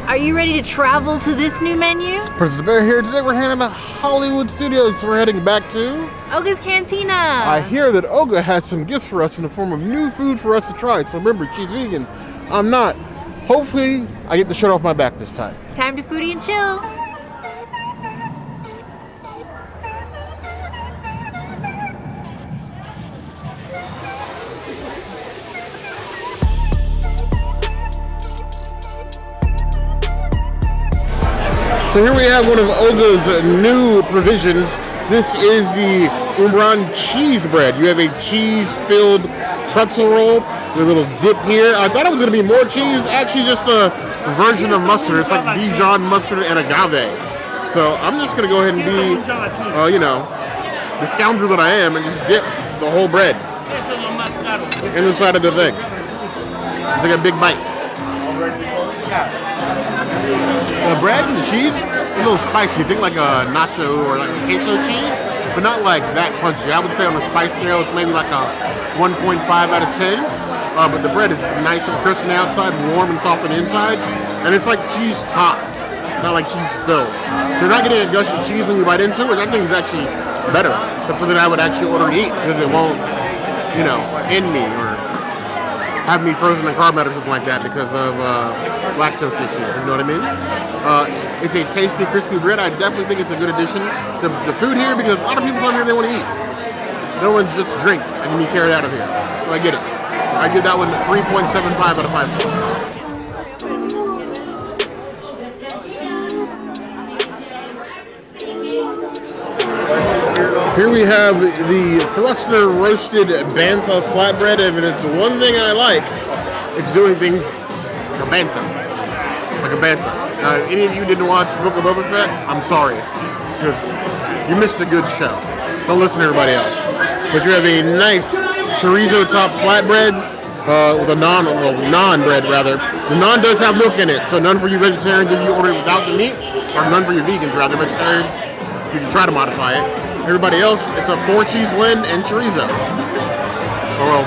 Are you ready to travel to this new menu? Pretzel Bear here. Today we're heading to Hollywood Studios, so we're heading back to Oga's Cantina. I hear that Oga has some gifts for us in the form of new food for us to try. So remember, she's vegan. I'm not. Hopefully, I get the shirt off my back this time. It's time to foodie and chill. So here we have one of Oga's new provisions. This is the Umbaran cheese bread. You have a cheese-filled pretzel roll with a little dip here. I thought it was going to be more cheese. Actually, just a version of mustard. It's like Dijon mustard and agave. So I'm just going to go ahead and be, the scoundrel that I am and just dip the whole bread in the side of the thing. Take a big bite. The bread and the cheese, a little spicy. Think like a nacho or like a queso cheese, but not like that punchy. I would say on the spice scale, it's maybe like a 1.5 out of 10. But the bread is nice and crisp on the outside, warm and soft on the inside, and it's like cheese topped, not like cheese filled. So you're not getting a gush of cheese when you bite into it, which I think is actually better. That's something I would actually order and eat because it won't, end me or have me frozen in carb or something like that because of lactose issues, you know what I mean? It's a tasty, crispy bread. I definitely think it's a good addition to the food here because a lot of people come here, they want to eat. No one's just drink and then be carried out of here. So I get it. I give that one 3.75 out of 5 points. Here we have the Thruster Roasted Bantha Flatbread, and if it's one thing I like, it's doing things like a Bantha. Like a Bantha. Any of you didn't watch Book of Boba Fett, I'm sorry, because you missed a good show. Don't listen to everybody else. But you have a nice chorizo top flatbread with a naan bread rather. The naan does have milk in it, so none for you vegetarians if you order it without the meat, or none for you vegans rather. Vegetarians, you can try to modify it. Everybody else, it's a 4-cheese blend and chorizo. Or well,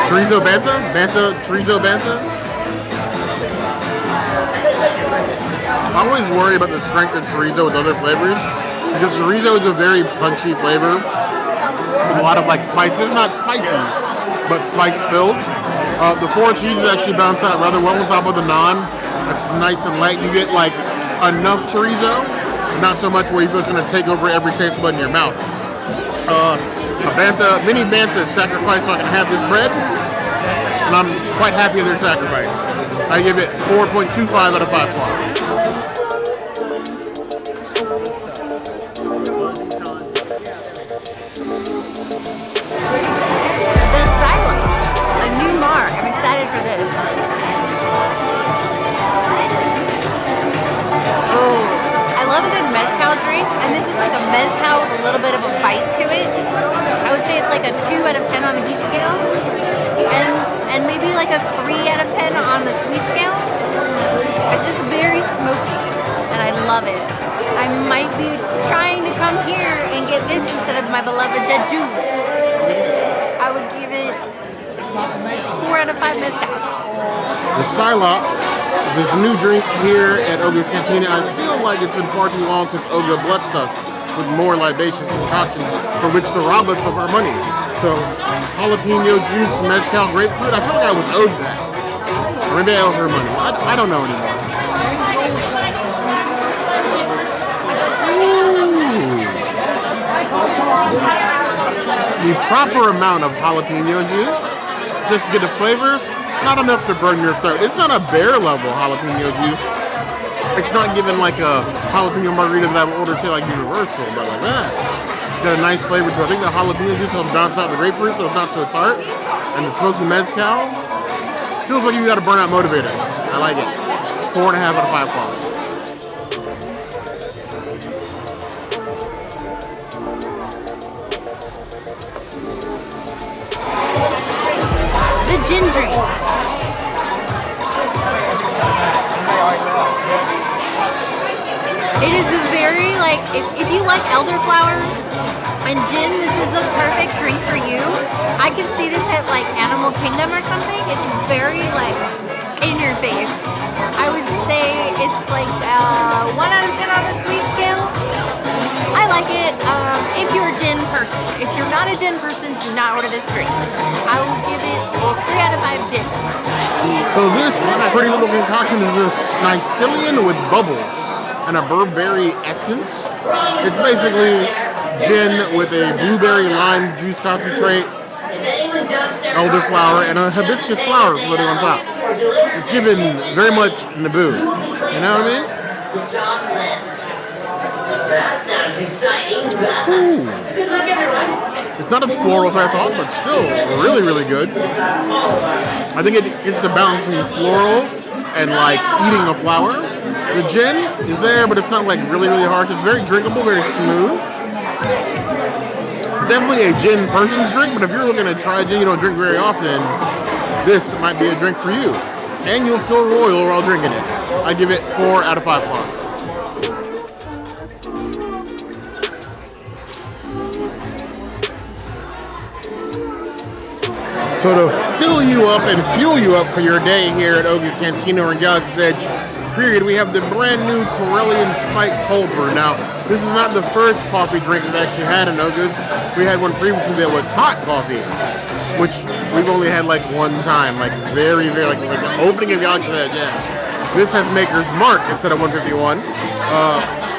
chorizo bantha, chorizo bantha. I always worry about the strength of chorizo with other flavors because chorizo is a very punchy flavor with a lot of like spices, not spicy, but spice filled. The 4 cheeses actually bounce out rather well on top of the naan. It's nice and light. You get like enough chorizo. Not so much where you feel it's going to take over every taste bud in your mouth. A mini Bantha is sacrificed so I can have this bread, and I'm quite happy with their sacrifice. I give it 4.25 out of 5 points. The Sylop, a new mark. I'm excited for this. I love a good mezcal drink, and this is like a mezcal with a little bit of a bite to it. I would say it's like a 2 out of 10 on the heat scale, and maybe like a 3 out of 10 on the sweet scale. It's just very smoky, and I love it. I might be trying to come here and get this instead of my beloved Jet Juice. I would give it 4 out of 5 mezcals. The Sylop, this new drink here at Oga's Cantina. I feel like it's been far too long since Oga blessed us with more libations concoctions for which to rob us of our money. So, jalapeno juice, mezcal, grapefruit, I feel like I was owed that. Or maybe I owe her money. I don't know anymore. The proper amount of jalapeno juice, just to get a flavor. Not enough to burn your throat. It's not a bear level jalapeno juice. It's not given like a jalapeno margarita that I would order to like Universal, but like that. It's got a nice flavor to it. I think the jalapeno juice helps balance out the grapefruit so it's not so tart. And the smoky mezcal feels like you got a burnout motivator. I like it. 4.5 out of 5 quality. The gin drink. It is a very, like, if you like elderflower and gin, this is the perfect drink for you. I can see this at, like, Animal Kingdom or something. It's very, like, in your face. I would It's like 1 out of 10 on the sweet scale. I like it if you're a gin person. If you're not a gin person, do not order this drink. I will give it a 3 out of 5 gins. So this pretty little concoction is this Nysillin with bubbles and a Burberry essence. It's basically gin with a blueberry lime juice concentrate, elderflower, and a hibiscus flower floating on top. It's given very much Naboo. You know what I mean? That sounds exciting. Ooh. Good luck, everyone. It's not as floral as I thought, but still really, really good. I think it's the balance between floral and like eating a flower. The gin is there, but it's not like really, really harsh. It's very drinkable, very smooth. It's definitely a gin person's drink, but if you're looking to try gin you don't drink very often, this might be a drink for you. And you'll feel royal while drinking it. I give it 4 out of 5 plus. So to fill you up and fuel you up for your day here at Oga's Cantina or in Galaxy's Edge, period, we have the brand new Corellian Spiked Cold Brew. Now, this is not the first coffee drink we've actually had in Oga's. We had one previously that was hot coffee, which we've only had like one time, like very, very, like the opening of Galaxy's Edge, yes. This has Maker's Mark instead of 151.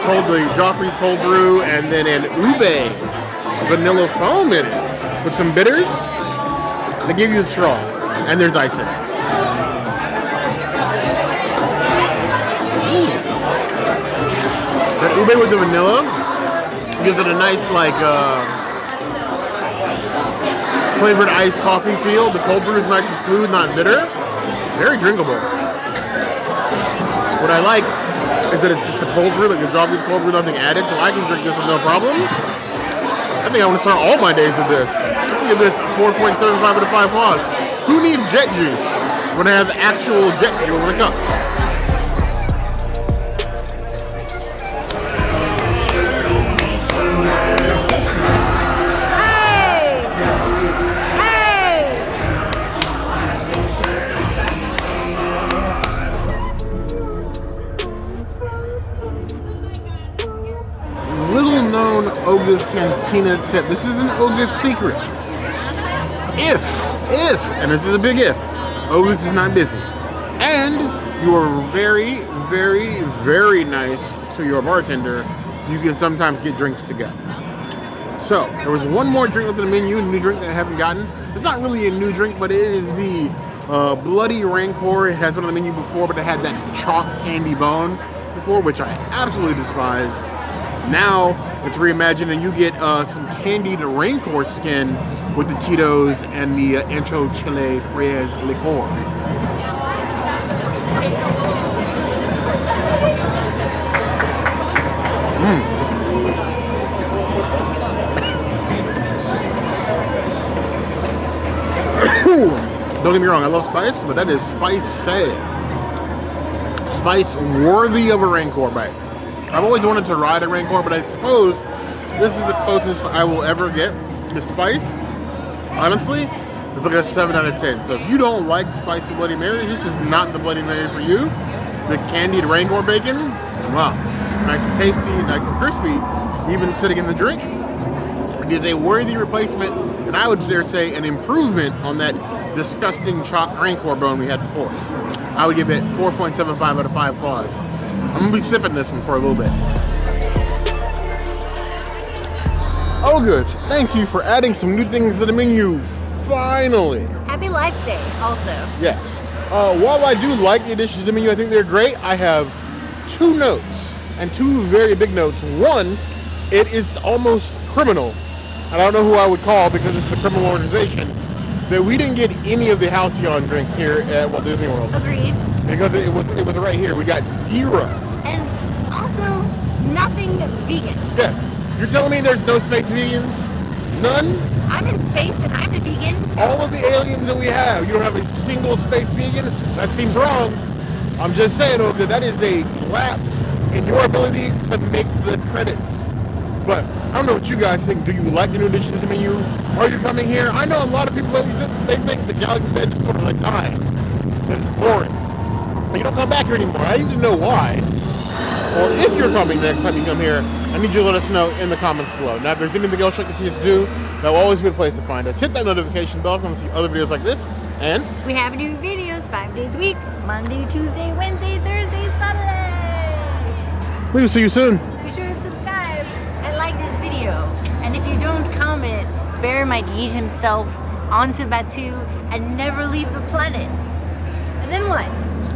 Called the Joffrey's Cold Brew, and then an Ube vanilla foam in it with some bitters. They give you the straw, and there's ice in it. The ube with the vanilla gives it a nice, like, flavored iced coffee feel. The cold brew is nice and smooth, not bitter. Very drinkable. What I like is that it's just a cold brew, like the Joffrey's cold brew, nothing added, so I can drink this with no problem. I think I want to start all my days with this. I'm give this a 4.75 out of 5 claws. Who needs jet juice when I have actual jet fuel in a cup? Oga's Cantina tip. This is an Oga's secret. If, and this is a big if, Oga's is not busy, and you are very, very, very nice to your bartender, you can sometimes get drinks to go. So, there was one more drink left on the menu, a new drink that I haven't gotten. It's not really a new drink, but it is the Bloody Rancor. It has been on the menu before, but it had that chalk candy bone before, which I absolutely despised. Now it's reimagined, and you get some candied Rancor skin with the Tito's and the Ancho Chile Reyes Liqueur. Don't get me wrong, I love spice, but that is spice worthy of a Rancor bite. I've always wanted to ride a Rancor, but I suppose this is the closest I will ever get to spice. Honestly, it's like a 7 out of 10. So if you don't like spicy Bloody Marys, this is not the Bloody Mary for you. The candied Rancor bacon, wow, nice and tasty, nice and crispy, even sitting in the drink. It is a worthy replacement, and I would dare say an improvement on that disgusting chopped Rancor bone we had before. I would give it 4.75 out of 5 claws. I'm gonna be sipping this one for a little bit. Oga's, thank you for adding some new things to the menu, finally. Happy Life Day, also. Yes. While I do like the additions to the menu, I think they're great, I have 2 notes, and 2 very big notes. One, it is almost criminal, and I don't know who I would call because it's a criminal organization, that we didn't get any of the Halcyon drinks here at Walt Disney World. Agreed. Because it was right here. We got 0. And also, nothing vegan. Yes. You're telling me there's no space vegans? None? I'm in space and I'm a vegan. All of the aliens that we have, you don't have a single space vegan? That seems wrong. I'm just saying, Oga, that is a lapse in your ability to make the credits. But I don't know what you guys think. Do you like the new additions to the menu? Are you coming here? I know a lot of people, they think the Galaxy's Edge is sort of like dying. It's boring. But you don't come back here anymore. I need to know why. or if you're coming next time you come here, I need you to let us know in the comments below. Now, if there's anything else you'd like to see us do, that will always be a place to find us. Hit that notification bell if you want to see other videos like this. And we have new videos 5 days a week. Monday, Tuesday, Wednesday, Thursday, Saturday. we will see you soon. Be sure to subscribe and like this video. And if you don't comment, Bear might eat himself onto Batu and never leave the planet. And then what?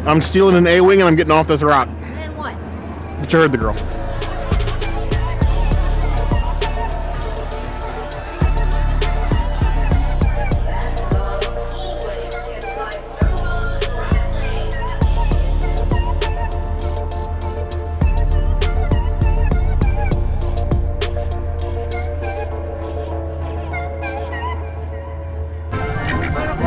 I'm stealing an A-wing and I'm getting off this rock. And then what? But you heard the girl.